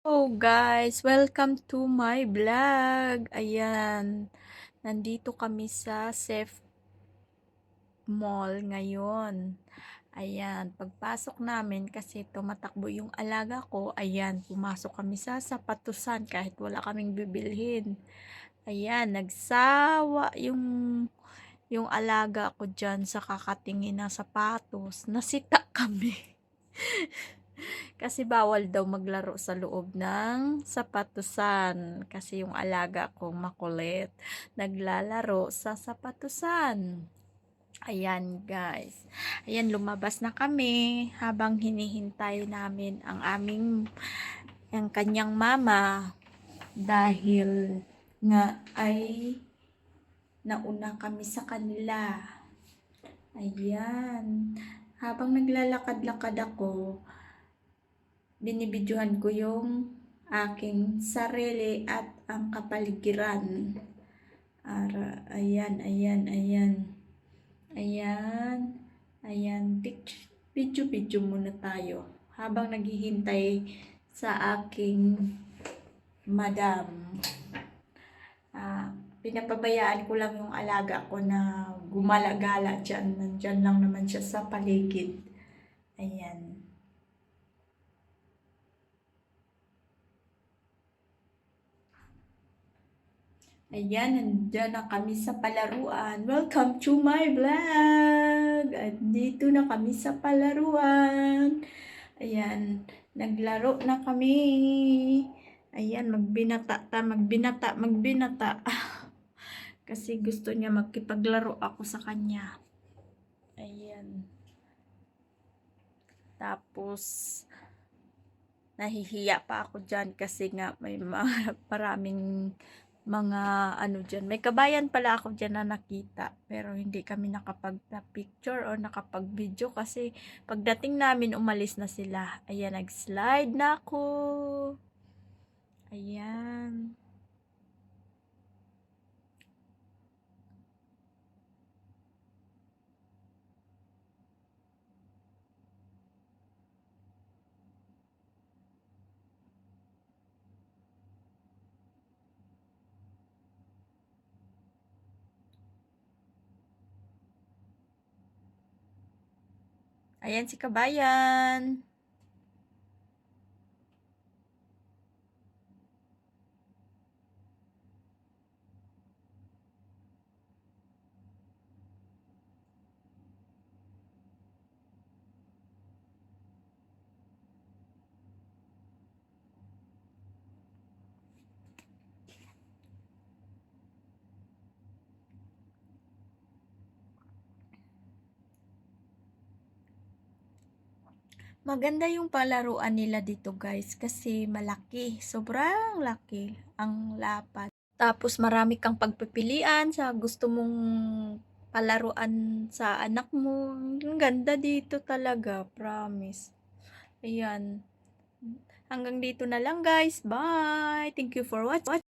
Hello guys, welcome to my vlog. Ayan, nandito kami sa Safe Mall ngayon. Ayan, pagpasok namin kasi tumatakbo yung alaga ko, ayan, pumasok kami sa sapatusan kahit wala kaming bibilhin. Ayan, nagsawa yung alaga ko dyan sa kakatingin ng sapatos. Nasita kami. Kasi bawal daw maglaro sa loob ng sapatusan. Kasi yung alaga ko makulit. Naglalaro sa sapatusan. Ayan guys. Ayan, lumabas na kami habang hinihintay namin ang kanyang mama. Dahil nga ay nauna kami sa kanila. Ayan. Habang naglalakad-lakad ako, binibidyohan ko yung aking sarili at ang kapaligiran. Ayan, ayan, ayan. Ayan, ayan. Video muna tayo habang naghihintay sa aking madam. Pinapabayaan ko lang yung alaga ko na gumala-gala dyan. Nandyan lang naman siya sa paligid. Ayan. Ayan, nandyan na kami sa palaruan. Welcome to my vlog! At dito na kami sa palaruan. Ayan, naglaro na kami. Ayan, magbinata. Kasi gusto niya magkipaglaro ako sa kanya. Ayan. Tapos, nahihiya pa ako dyan kasi nga may maraming mga ano dyan. May kabayan pala ako dyan na nakita. Pero hindi kami nakapag-picture or nakapag-video kasi pagdating namin umalis na sila. Ayan, nag-slide na ako. Ayan. Ayan si kabayan. Maganda yung palaruan nila dito guys kasi malaki, sobrang laki ang lapad. Tapos marami kang pagpipilian sa gusto mong palaruan sa anak mo. Ang ganda dito talaga, promise. Ayan. Hanggang dito na lang guys. Bye! Thank you for watching.